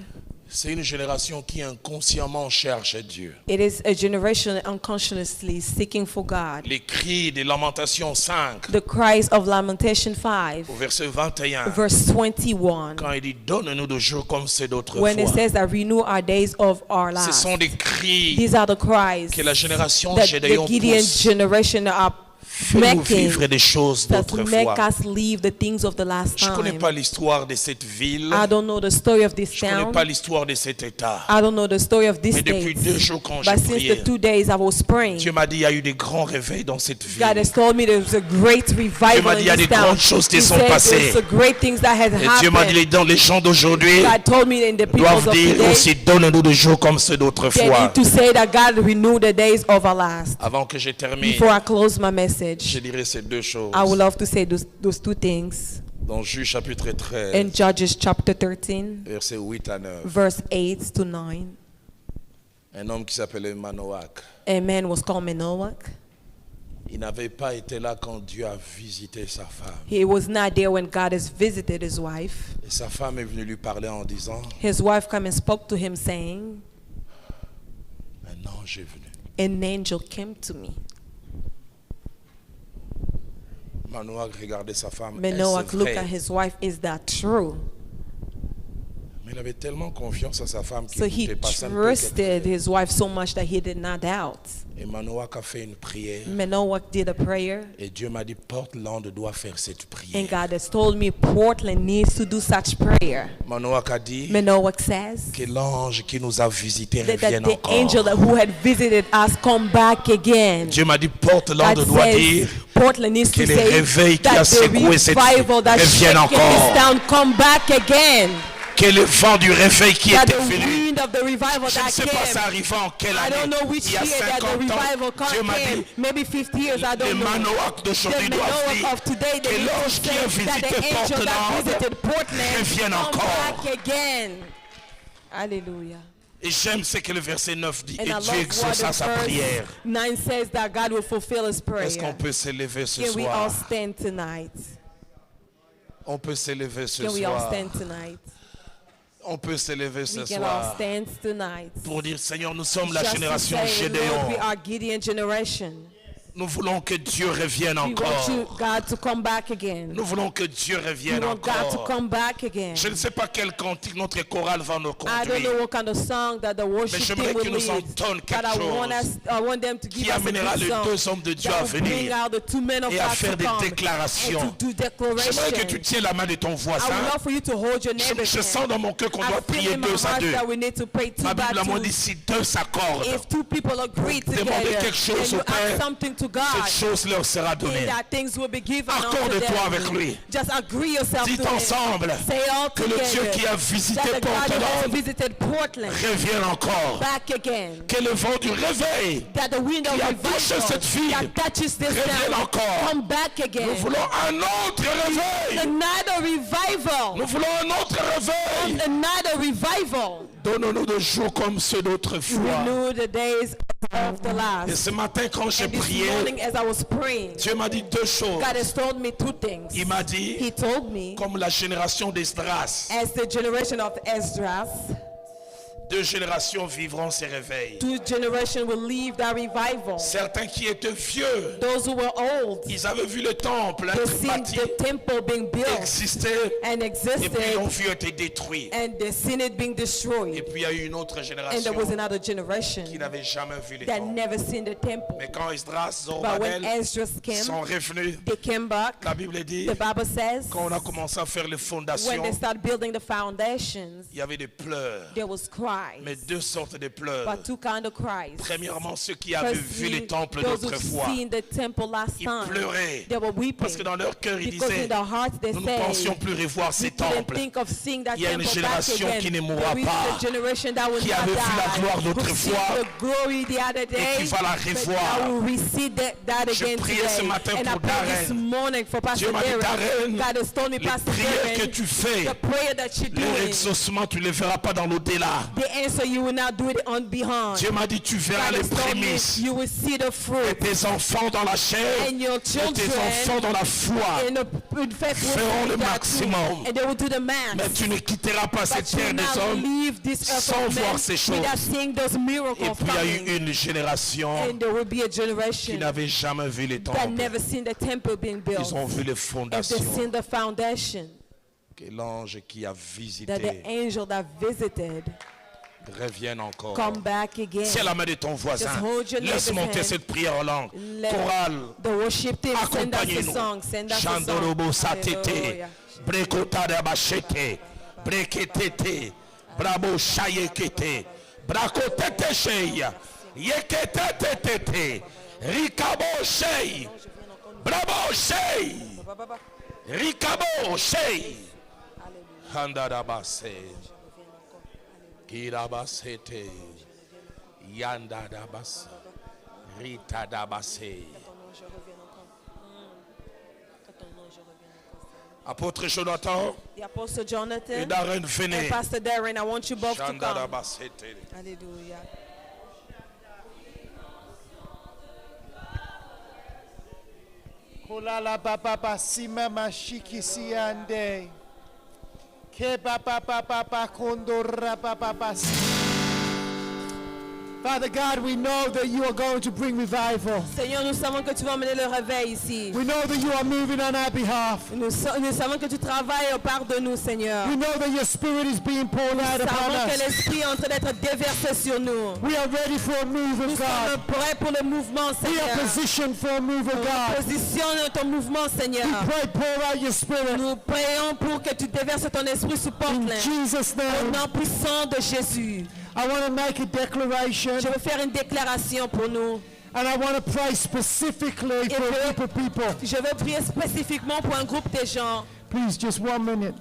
c'est une génération qui inconsciemment cherche Dieu. it is a generation unconsciously seeking for God. Les cris des Lamentations 5, The cries of Lamentation 5, au verset 21, verse 21, quand il dit « Donne-nous de jours comme ceux d'autrefois when it » says that renew our days of our ce lives. sont des cris These are the cries que la génération that Gédéon the Gideon pousse. generation are Fais-nous making vivre des choses that make d'autrefois. us leave the things of the last Je ne connais time. pas l'histoire de cette ville. I don't know the story of this Je ne connais town. pas l'histoire de cet État. I don't know the story of this Mais depuis state. 2 jours quand j'ai But since prié, the 2 days I was praying, Dieu m'a dit il y a eu des grands réveils dans cette ville. God has told me there was a great Dieu revival m'a dit, il y a in this des town. grandes choses qui He sont said passées. there's a great things that has Et Dieu m'a dit happened. les gens d'aujourd'hui God told me in the people doivent of dire today, aussi donne-nous des jours comme ceux they d'autrefois. need to say that God renewed the days of our last. Avant que je termine, Before I close my je message, dirais ces 2 choses. I would love to say those 2 things. Dans Juge chapitre 13, In Judges chapter 13, versets 8 à 9, verse 8 to 9, un homme qui s'appelait Manoach, a man was called Manoach. il n'avait pas été là quand Dieu a visité sa femme. He was not there when God has visited his wife. Et sa femme est venue lui parler en disant, His wife came and spoke to him saying, un ange est venu. an angel came to me. Manoach regardait sa femme. Manoach Est-ce looked vrai? at his wife, is that true? Mais il avait tellement confiance en sa femme qu'il So n'écoutait he pas ça. ne peut trusted qu'être vrai. his wife so much that he did not doubt. Et Manoach a fait une prière. Manoach did a prayer, Et Dieu m'a dit, Portland doit faire cette and prière. God has told me Portland needs to do such prayer. Manoach a dit Manoach says que l'ange qui nous a visités that revienne the angel encore. who had visited us come back again. Dieu m'a dit, Portland God doit says dire Portland needs que to les say réveils qui a that the secoué cette revival that reviennent shaken encore. this town come back again. que le vent du réveil qui That était the venu. wind of the revival Je ne that sais pas ça came. arrivait en quelle I don't année. know which Il y a year that the 50 revival ans, Dieu m'a came. dit, Maybe 50 years, I les don't know. Manoach d'aujourd'hui The doivent Manoach dire of today, they que need to l'ange qui a say that the visité angel that Portland visited Portland revienne come encore. back again. Hallelujah. Et j'aime ce que le verset 9 dit. And Et I Dieu love what exauça the sa verse prière. 9 says that God will fulfill his Est-ce qu'on prayer. peut s'élever ce Can we all soir? stand tonight? On peut s'élever ce Can we all soir. stand tonight? On peut s'élever ce We can all soir. stand tonight. Pour dire, Seigneur, nous sommes la Just to génération say, Lord, we Gédéon. are Gideon generation. Nous voulons que Dieu revienne We want you, encore. God, to come back again. Nous voulons que Dieu We revienne want God to encore. come back again. Je ne sais pas quel cantique notre chorale va nous I don't know conduire. what kind of song that the worship j'aimerais team will qu'ils nous lead, entonnent but quelque I want them to give qui us a amènera good les song 2 hommes de Dieu à that will bring venir out the 2 men of et à God faire to des come déclarations. and to do J'aimerais que tu declaration. tiennes la main de ton I voisin. would love for you to hold your neighbor's Je sens hand. dans mon cœur qu'on doit I feel prier in my 2 à heart 2. that we need to pray 2 Ma by Bible a 2. dit si 2 s'accordent, If 2 people agree Demandez together quelque chose and you au Père, ask something to God, cette chose leur sera donnée. then that things will be given unto Accorde-toi them. avec lui. Just agree yourself Dites to him. ensemble Say all que le Dieu together qui a visité that the God who has Portland visited Portland revienne encore. back again. Que le vent du réveil That the wind of qui a revival touché cette fille that touches this revienne town encore. come back Nous again. voulons un autre réveil. Another revival. Nous voulons un autre réveil. Another revival. Donne-nous des jours comme ceux d'autrefois. Renew the days of the Et last. ce matin, quand j'ai And this prié, morning as I was praying, Dieu m'a dit 2 choses. God has told me 2 things. Il m'a dit, He told me, comme la génération d'Esdras, as the generation of Esdras, 2 générations vivront ces réveils. 2 generations will leave that revival. Certains qui étaient vieux, Those who were old, ils avaient vu le temple they être seen bâti, the temple being built exister, and et puis ils l'ont existed, vu être détruit. and they seen it being Et destroyed. puis il y a eu une autre And génération there was another generation qui n'avait jamais vu le that temple. never seen the temple. Mais quand Esdras, But when Zorobabel Esdras sont came, revenus, they came back. la Bible dit, The Bible says, quand on a commencé à faire les when fondations, they started building the foundations, il y avait des pleurs. there was Il y Mais cries, deux sortes de pleurs. but two kind of cries. Premièrement, ceux qui avaient vu Firstly, les temples those who've d'autrefois, seen the temple last ils time, pleuraient. they were weeping. Parce que dans leur cœur, ils Because disaient, in their hearts they nous ne say, pensions plus revoir ces we couldn't temples. think of seeing that Il y a une temple back génération again. qui ne mourra There is pas, a generation that will qui not avait vu la die, gloire who've d'autrefois, seen the glory the other day, qui va la but revoir. that will receive that Je again priais ce today. matin And I pour pray this Darren. morning for Pastor Dieu m'a dit, Darren. Darren, God has told me, les Pastor prières que Darren, tu fais, the prayer that you're leur doing, exaucement, tu ne les verras pas dans l'au-delà. the answer you will not do it on behind. Dieu m'a dit, tu verras God les has told me, prémices. you will see the Et fruit. tes enfants dans la chair, And your et tes children enfants dans la foi in the faith feront le will do that maximum. too. And they will do the max. Mais tu ne quitteras pas cette But you terre will des not hommes. leave this earth sans of voir men ces choses. without seeing those Et miracles puis il y a coming. eu une génération And there will be a qui generation n'avait jamais vu les that temples. never seen the temple being built. Ils ont vu les If they've fondations. seen the foundation, Que l'ange qui a that the visité angel that visited revienne encore. come back again. Tiens la main de ton voisin. Just hold your Laisse neighbor's monter hand. cette prière en langue. Let Chorale. the worship team send us a Accompagnez-nous. song. Send us a song. Chandorobo satete. Hallelujah. Brekota de bachete. Breketete. Bravo chayekete. Brakotete sheya. Yeketete. Rikabo shey. Bravo shey. Rikabo shey. Handadabase. Kirabasete. Yandadabase. Ritadabase. Apôtre Jonathan The Apostle et Jonathan Darren and venez. Pastor Darren, I want you both to come. Chandadabasete. Hallelujah. Kolala baba basima mashiki siande. Ke baba baba kondora baba basi. Father God, we know that you are going to bring revival. Seigneur, nous savons que tu vas emmener le réveil ici. We know that you are moving on our behalf. Nous savons que tu travailles au part de nous, Seigneur. We know that your spirit is being poured out Nous upon savons que us. l'Esprit est en train d'être déversé sur nous. We are ready for a move Nous of God. sommes prêts pour le mouvement, We are Seigneur. positioned for a move of God. Positionne ton mouvement, Seigneur. We pray, pour out your spirit. Nous prions pour que tu déverses ton esprit sur In Portland. Jesus' Au name, nom puissant de Jésus. I want to make a declaration Je veux faire une déclaration pour nous. and I want to pray specifically for a group of people. Je veux prier spécifiquement pour un groupe de gens. Please, just 1 minute.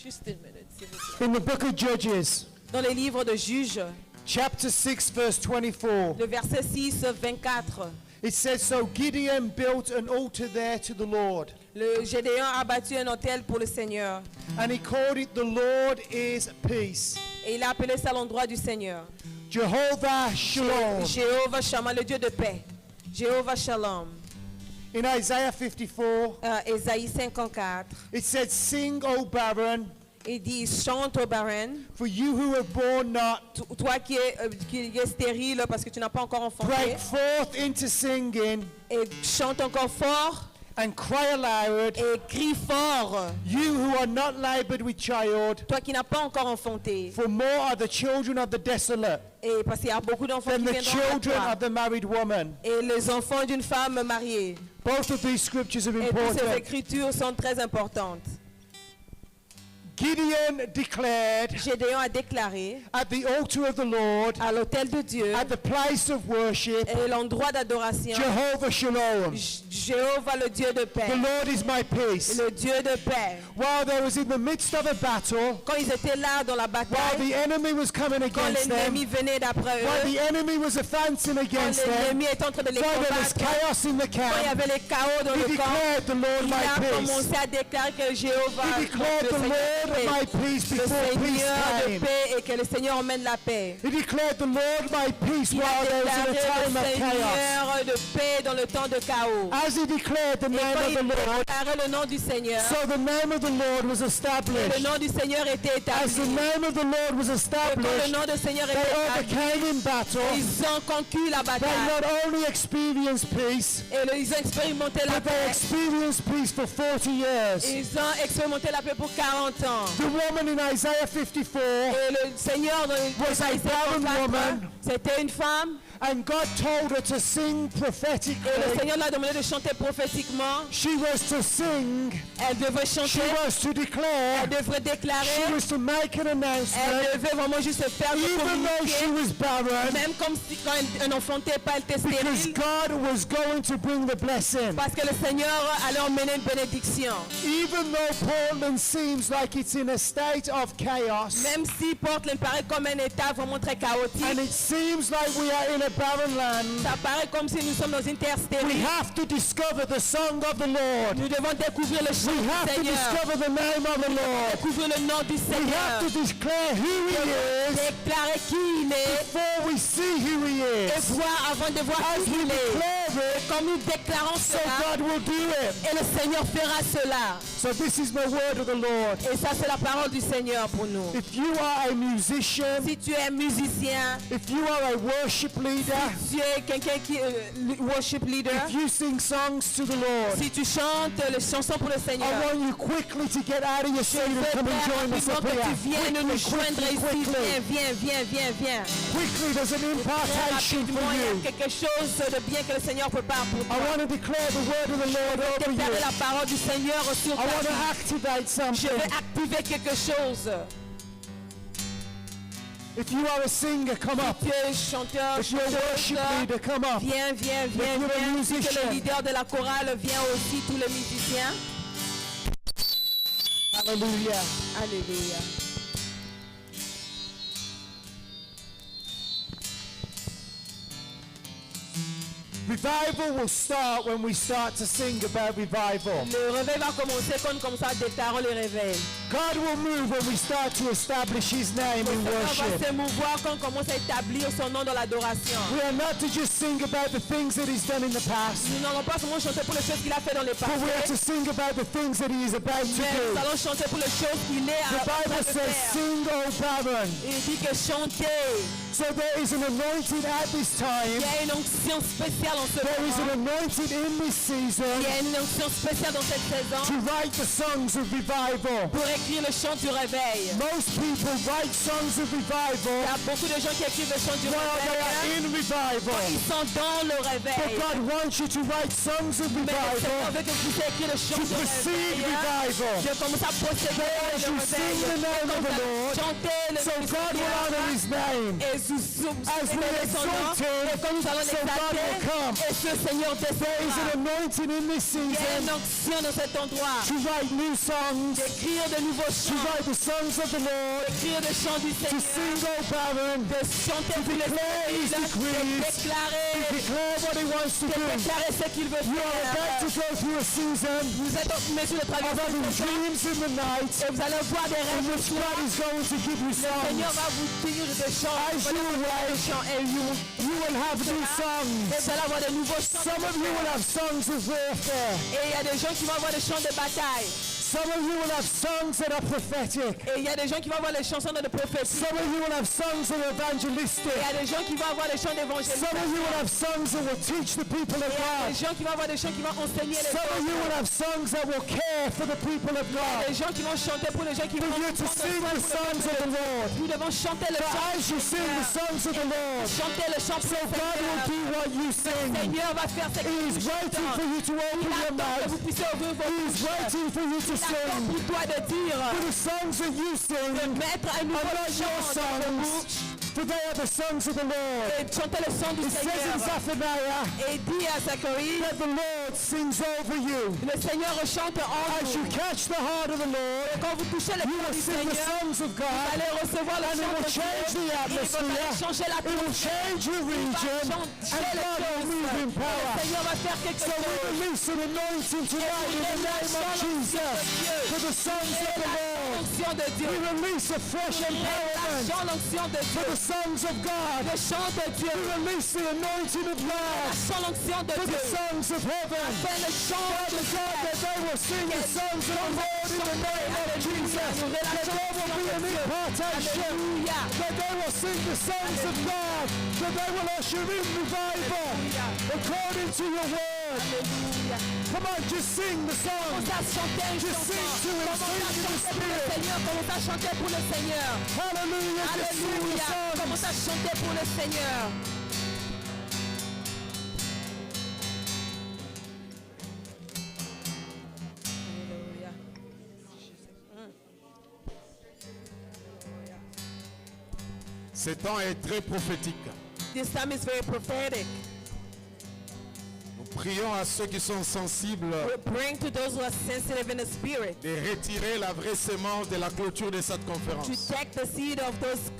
Juste une minute, s'il vous plaît. In the book of Judges, Dans les livres de Juges, chapter 6, verse 24, le verset 6, 24. it says, So Gideon built an altar there to the Lord, Le Gédéon a bâti un autel pour le Seigneur. and he called it, The Lord is Peace. Et il a appelé ça l'endroit du Seigneur. Jehovah Shalom. Jéhovah Shalom, le Dieu de paix. Jéhovah Shalom. In Isaiah 54, Ésaïe 54. it said, Sing, O barren, Il dit, chante au barren. for you who have borne not, Toi qui es stérile parce que tu n'as pas encore enfanté. break forth into singing Et chante encore fort. and cry aloud, Et crie fort. you who are not labored with child, Toi qui n'as pas encore enfanté. for more are the children of the desolate Et parce qu'il y a beaucoup d'enfants than qui the viendront à children toi. of the married woman. Et les enfants d'une femme mariée. Both of these scriptures are Et toutes ces important. écritures sont très importantes. Gideon declared Gédéon a déclaré at the altar of the Lord, à l'autel de Dieu at the place of worship, et l'endroit d'adoration, Jehovah Shalom, Jéhovah le Dieu de paix, the Lord is my peace. le Dieu de paix. While they was in the midst of a battle, Quand ils étaient là dans la while bataille, the enemy was coming quand against l'ennemi them, venait d'après while eux, the enemy was advancing quand against them, l'ennemi était en train de les while there was combattre, chaos in the quand il y camp, avait les chaos dans he le camp, declared the Lord il a my peace. commencé à déclarer que Jéhovah, He declared le the Seigneur Lord de my paix, peace le before peace Seigneur de came. paix et que le Seigneur emmène la paix. He declared the Lord my peace Il a while there was in a déclaré time le of chaos. Seigneur de paix dans le temps de chaos. As he declared the Et name quand of il the Lord, déclarait le nom du Seigneur, so the name of the Lord was le established. nom du Seigneur était As the établi. name of the Lord was Et quand le established, nom du Seigneur they était établi, overcame in battle. ils ont conquis la They bataille. not only experienced peace, Et ils ont expérimenté la but they paix. experienced peace for 40 years. Ils ont expérimenté la paix pour 40 ans. The woman in Isaiah 54, Et le Seigneur de Was a Isaïe barren 54, woman. c'était une femme and God told her to sing Et le prophetically. Seigneur l'a demandé de chanter prophétiquement. She was to sing, Elle devait she chanter, was to declare, elle devrait she déclarer, was to make an elle announcement, devait vraiment juste faire le even though she communiquer. was barren, Même comme si quand un enfant n'était pas, elle était because stérile. God was going to bring the blessing. Parce que le Seigneur allait emmener une bénédiction. Even though Portland seems like it's in a state of chaos, Même si Portland paraît comme un état vraiment très chaotique, and it seems like we are in a barren land, ça paraît comme si nous sommes dans une terre we stérile. have to discover the song of the Lord. Nous devons découvrir le chant We du have to Seigneur. discover the name of the Lord. Découvrir le nom du We have to Seigneur. declare who He is Déclarer qui il est before we see who He et is. voir avant de voir As qui we il est. declare it, Comme nous déclarons so cela, God will do it. et le Seigneur fera cela. So this is the word of the Lord. Et ça, c'est la parole du Seigneur pour nous. If you are a musician, Si tu es musicien, if you are a worship leader, tu es quelqu'un qui est worship leader, if you sing songs to the Lord, si tu chantes les chansons pour le I Seigneur, want you quickly to get out of your seat je and veux come and join us rapidement up que here. tu viennes nous joindre Quickly, ici. quickly, Viens. quickly, there's an Très impartation rapidement, for il y a you. quelque chose de bien que le Seigneur prépare pour I toi. want to declare the word of the Lord over you. Déclarer la parole du Seigneur sur I ta want to vie. activate Je something. vais activer quelque chose. If you are a singer, come up. Tu es chanteur, If you're a worship chanteuse, leader, come up. viens. If you're a Si tu es musician. le leader de la chorale, viens aussi, tous les musiciens. Hallelujah. Alléluia. Revival will start when we start to sing about revival. Le réveil va commencer quand nous commençons à déclarer le réveil. God will move when we start to establish His name Le in Seigneur va worship. s'émouvoir quand on commence à établir son nom dans l'adoration. We are not to just sing about the things that He's done in the past, Nous n'allons pas seulement chanter pour les choses qu'il a fait dans le but we are to passé, sing about the things that He is about to mais nous do. allons chanter pour les choses qu'il est The en train Bible de says, faire. sing, O barren. Il dit que chanter, So there is an anointing at this il time. y a une onction spéciale en ce There is an moment. anointing in this Il season y a une onction spéciale dans cette saison to write the songs of revival. pour écrire le chant du réveil. Most people write songs of Il y revival a beaucoup de gens qui écrivent le chant du while they are réveil. in revival. Ils sont dans le But réveil. God wants you to write songs of Mais le Seigneur revival veut que vous puissiez écrire le chant to du precede réveil. revival. Je commence à posséder As le you sing the réveil. name of the Lord, Chanter le so nom du God will honor Seigneur. His name. Et sous As we son nom, exalt Him, et quand nous allons so God will l'exalter, come. et ce Seigneur There is an descendra. anointing in this Il y a une season onction dans cet endroit. to write new songs, D'écrire de nouveaux to chants. write the songs of the Lord, D'écrire des chants du to Seigneur. sing, O barren, De chanter pour les declare His de decrees, déclarer, declare what He wants to do. déclarer ce qu'il veut You are about to faire. go through a season Vous êtes au mesure de of traverser having ce temps dreams in the night et vous allez voir des in rêves which de God soir. is going to give you Le Seigneur songs. va vous tenir des chants. As Vous allez you avoir des wait, chants et you will have new et songs. vous allez avoir de nouveaux chants. Some of you will have songs of warfare. Et il y a des gens qui vont avoir des chants de bataille. Some of you will have songs that are prophetic. Et il y a des gens qui vont avoir les chansons de prophétie. Some of you will have songs that are Et il evangelistic. y a des gens qui vont avoir des chants d'évangélisme. Some of you will have songs that will teach the people of Il y a God. des gens qui vont avoir des chants qui vont enseigner les Some of you autres. will have songs that will care for the people of Il y a God. des gens qui vont chanter pour les gens qui For vont you to prendre sing soin the pour le songs of peuple. the Lord. Nous devons chanter le But chant as you du sing the Seigneur. songs of the Lord, Chanter le chant so pour le God will Seigneur. do what you Le sing. Seigneur va faire ce He qu'il is vous waiting for chante. you to open Il your attend que vous mouth. puissiez ouvrir vos He is bouches. waiting for you to Il attend sing. pour toi de dire, For the songs that you de sing mettre un nouveau are not your chant dans vos songs, bouches for they are the songs of the Lord. et chanter le chant du It says in Seigneur. Zephaniah Et dit à Zacharie, that the Lord sings over you. le Seigneur chante en As you vous. catch the heart of the Lord, Quand vous touchez le you cœur will du sing the Seigneur, songs of vous God. allez recevoir le And it chant will de change Dieu. the Il va atmosphere. changer It will l'atmosphère. change your region. And God will move in Le power. Seigneur va faire quelque So we chose. release an anointing tonight in the name of Jesus for the songs of the Lord. L'onction de Dieu. We release a fresh empowerment L'onction de for Dieu. the sons of God. Le chant de Dieu. We release the anointing of God L'onction de for the Dieu. sons of heaven. Fais le chant Father de God, that they will sing the songs of the Lord in the name of Jesus. That there will be an impartation. Alléluia. That they will sing the songs of God. That they will usher in revival according to your word. Alléluia. Come on, just sing the song. Commence à chanter une Just chanson. sing to it, Commence à sing in the chanter pour le spirit. Seigneur. Commence à chanter pour le Seigneur. Hallelujah, just sing the Alléluia. song. Commence à chanter pour le Seigneur. Ce temps est très prophétique. This time is very prophetic. Nous prions à ceux qui sont sensibles We're praying to those who are sensitive in the spirit de retirer la vraie sémence de la clôture de cette to conférence. take the seed of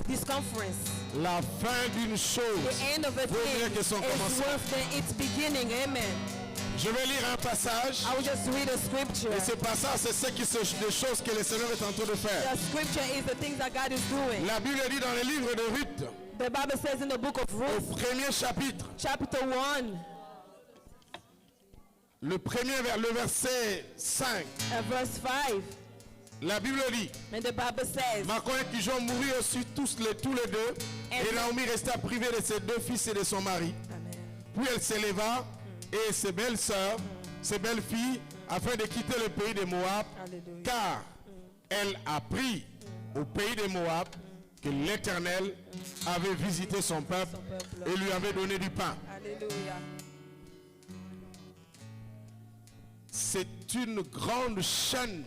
this conference. La fin d'une The chose end of a vaut mieux thing que son is commencement. worse than its beginning. Amen. Je vais lire un passage. I will just read a scripture. Et ce passage, c'est des choses que le Seigneur est en train de faire. The scripture is the things that God is doing. La Bible dit dans le livre de Ruth, The Bible says in the book of au Ruth, premier chapitre, chapter 1, le verset 5, verse 5, la Bible dit, and the Bible says, Macon et Kijon moururent aussi tous les deux, et Naomi resta privée de ses deux fils et de son mari. Puis elle s'éleva, et ses belles sœurs, ses belles filles, afin de quitter le pays de Moab, Alléluia. car elle apprit au pays de Moab que l'Éternel avait visité son peuple et lui avait donné du pain. Hallelujah. C'est une grande chaîne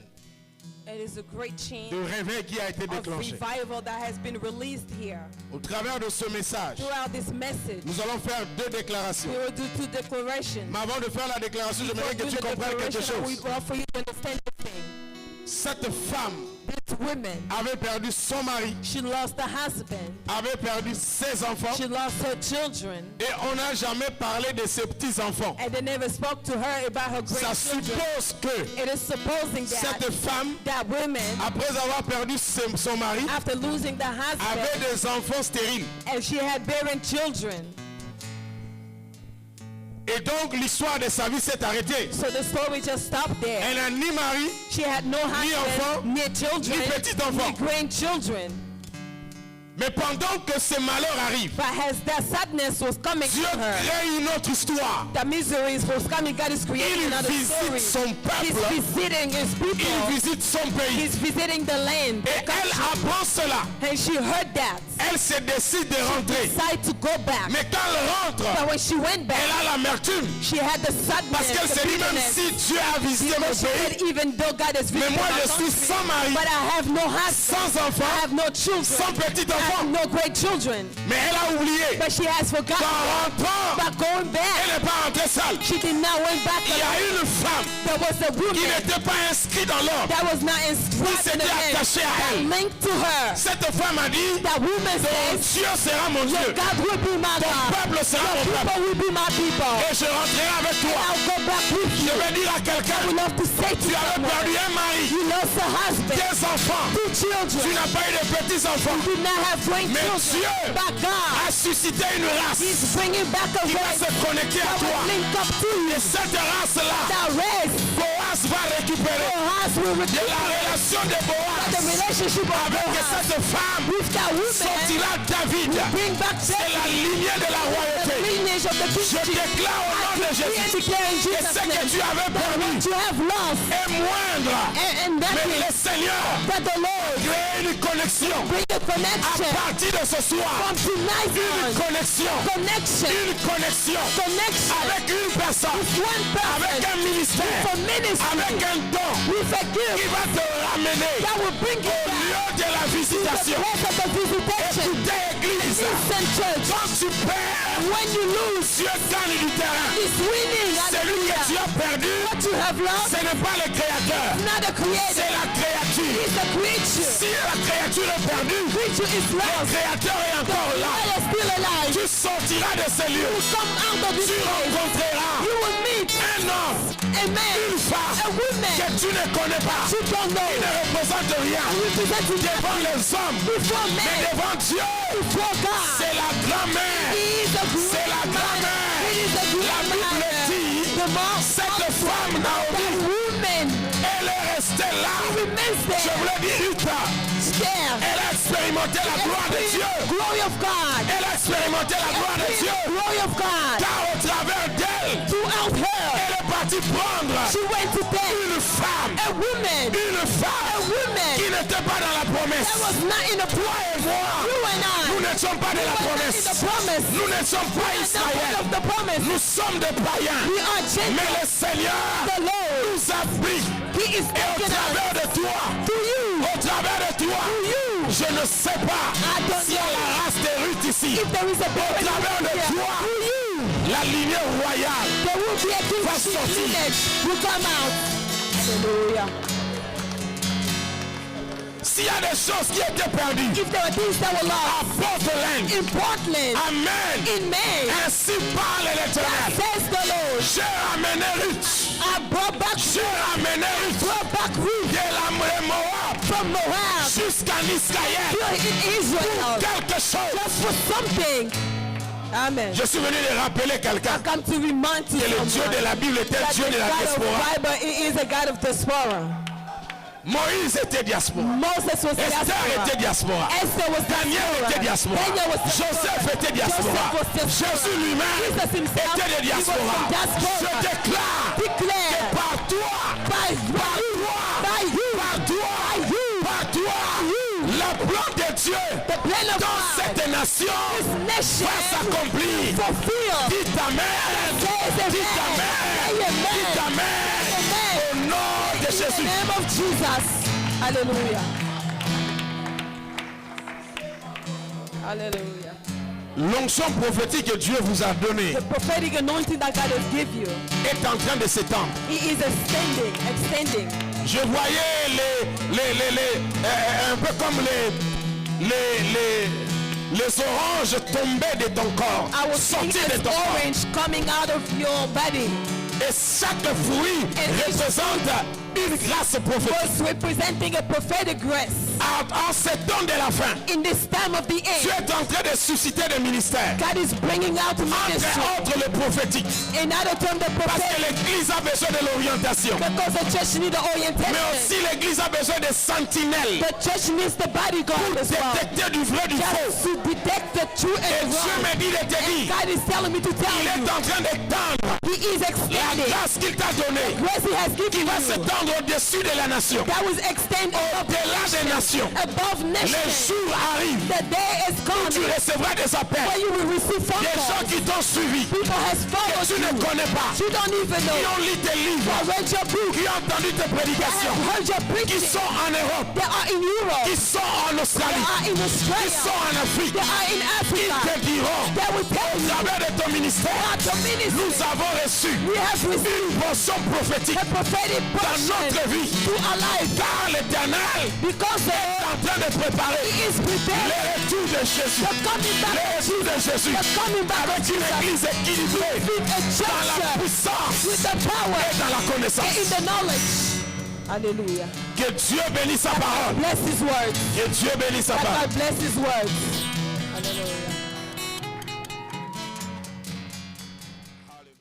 It is a great chain de réveil qui a été of déclenchée. revival that has been released here. Au travers de ce message, Throughout this message, nous allons faire deux déclarations. we will do two declarations. Mais avant de faire la déclaration, j'aimerais que Do tu the comprennes quelque declaration, we chose. go for you to understand the thing. Cette femme This woman, avait perdu son mari, she lost her husband. avait perdu ses enfants, She lost her children. et on n'a jamais parlé de ses petits-enfants. And they never spoke to her about her Ça grandchildren. suppose que It is supposing cette femme, that women, après avoir perdu son mari, after losing the avait husband, des enfants stériles. and she had barren children. Et donc l'histoire de sa vie s'est arrêtée. So the story just stopped there. Elle n'a ni mari, She had no enfant, husband, ni children, ni petit-enfant. ni grandchildren. mais pendant que ce malheur arrive, But as that sadness was coming Dieu to her, crée une autre histoire. the miseries was coming, God is creating Il another visite story. son He's peuple, visiting his il people. visite son pays. He's visiting the land. Et elle apprend cela. And she heard that. Elle se décide de rentrer. Decided to go back. Mais quand elle rentre, But when she went back, elle a l'amertume. she had the sadness, Parce qu'elle the se dit, même bitterness. si Dieu a visité mon Because she pays, said, even though God has mais visited moi my je suis country, sans mari, but I have no husband, sans I enfant, have no children, sans petit I have enfant. no great children. Mais elle a oublié But she has qu'en forgotten. rentrant, But going elle back, n'est pas rentrée seule. she did not went back Il y a alone. une femme There was a qui woman n'était pas inscrite dans l'ordre. that was not Qui inscribed in the s'était land attachée à that elle. linked to her. Cette femme a dit, That woman ton says, Dieu sera mon Dieu. God will be my Ton God. peuple sera mon peuple. People will be my people. Et je rentrerai avec toi. I'll go back with Je you. vais dire à I quelqu'un, will have to say to tu avais perdu someone, un mari, you lost a husband, des enfants. 2 Tu children, n'as pas eu de petits-enfants. you did not have Mais grandchildren. Dieu But God, a suscité une race He's bringing back a qui va race se connecter à that toi. will link up to you. Et cette race-là, That race, Boaz va récupérer. Boaz will Et redeem la relation de the Boaz relationship of avec Boaz cette femme with that woman. sortira David. Bring back C'est la David, lignée de la the royauté. lineage of the Je king. déclare au nom de I Jésus. declare in Et Jesus' ce que name tu avais that perdu what you have lost est moindre. and that Mais is le Seigneur that the Lord crée une connexion. bring a À connection partir de ce soir, from tonight une on. connexion. Connection. Une connexion. Connection. Avec une personne. One Avec person. un ministère. For ministry. Avec un don. With a Qui gift va te ramener that will bring you au back lieu de la to the visitation. place of the visitation. Écoutez, Église. Listen, church. Quand tu perds, When you lose, Dieu gagne du terrain. it's winning. Celui que tu Hallelujah. as perdu, What you have lost, ce n'est pas le créateur. not a creator. C'est la créature. It's a creature. Si la créature est perdue, Creature is le lost. créateur est encore là. God is still alive. Tu sortiras de ces lieux. Come out of this Tu place. rencontreras You will meet un homme, a man, une femme a woman que tu ne connais pas. you don't Qui know. ne représente rien Representing devant les hommes. before Mais men, devant Dieu, before God. c'est la grand-mère. He is a C'est great la man. grand-mère. He is a La great Bible man. dit, The more cette femme that Naomi, woman elle est restée là. remains Je there, voulais dire Rita. there. Elle a expérimenté la gloire de Dieu. Glory of God. Elle a expérimenté la gloire de Dieu. Glory of God. Car au travers d'elle, Throughout her, elle est partie prendre she went to take une femme. a woman, Une femme a woman qui n'était pas dans la promesse. that was not in the promise. You and Nous I, n'étions pas de la were not in promesse. the promise. Nous ne sommes pas Not part Israël. of the promise. Nous sommes des païens. We are Mais Gentiles. le Seigneur The Lord, nous a pris. He is Et au taking us travers de toi, to you, au travers de toi, to you. Je ne sais pas I don't s'il y a know la race de Ruth ici. if there is a Au birth travers de here. toi, Through you, la lignée royale. there will be a Va kingship sortir. lineage will come out. Hallelujah. S'il y a des choses qui étaient perdues If there are things that were à lost Portland, in Portland, Amen. in May, Ainsi parle l'Éternel. says the Lord, J'ai ramené Ruth. I brought back J'ai ramené Ruth. Ruth De la Moab from Moab jusqu'à Niscaïen. here in Israel Quelque chose. just for something. Amen. Je suis venu de rappeler I quelqu'un come to remind you que le Dieu de la Bible était that Dieu the de la God of diaspora. the Bible is a God of diaspora. Moïse était diaspora. Moses was Esther diaspora. était diaspora. Esther was Daniel diaspora. était diaspora. Daniel was diaspora. Joseph était diaspora. Joseph was diaspora. Jésus lui-même Jesus himself, était de he was diaspora. from diaspora. Je déclare Declare par toi, by you, par toi, le plan de Dieu the plan of dans God, cette nation this nation va s'accomplir. fulfilled. Dites Amen. Says Dites amen. Amen. Say amen. Dites Amen. Amen. Au nom de In the Jésus. name of Jesus. Hallelujah. Hallelujah. L'onction prophétique que Dieu vous a donnée The prophetic anointing that God has given you, est en train de s'étendre. it is extending. Je voyais un peu comme les oranges tomber de ton corps, I was seeing sortir de as ton corps. orange coming out of your body. Et chaque fruit représente une grâce prophétique. Was representing a prophetic grace. En ce temps de la fin, In this time of the tu end, es en train de susciter des ministères. God is bringing out Entre ministry. autres le prophétique. In order to the Parce que prophetic, l'église a besoin de l'orientation. because the church needs the Mais orientation. aussi l'église a besoin de sentinelles. The church needs the bodyguard as well. Détecter du vrai du faux. Just to detect the true Et and the Dieu wrong. me dit de te dire, God is telling me to tell il est you, en train d'étendre He is la extending. grâce qu'il t'a donnée. Grace He has Qui given va you. s'étendre au-dessus de la nation. That was extended Au-delà des nations. above Les nations. jours arrivent The day is où tu coming recevras des appels. where you will receive phone Des gens calls. qui t'ont suivi, People has que followed tu ne you. connais pas, You don't even qui know. ont lu tes livres, I read your book. qui ont entendu tes prédications, I heard your qui preaching. sont en Europe, They are in Europe. qui sont en They Australie, are in qui Australia. sont en Afrique, They are in qui Africa. te diront, They will tell au you travers de ton ministère, about the ministry. nous avons reçu We have received une portion prophétique a prophetic dans portion notre vie. to our life Car l'Éternel because est the en train de préparer He is le prepared. retour de Jésus. The coming back Le of retour de Jésus. The coming back of Avec une Jesus. église équilibrée With a dans la church puissance with the power et dans la and connaissance. in the knowledge. Hallelujah. Que Dieu bénisse sa parole. Bless His words. Que Dieu bénisse sa That parole. God bless His words.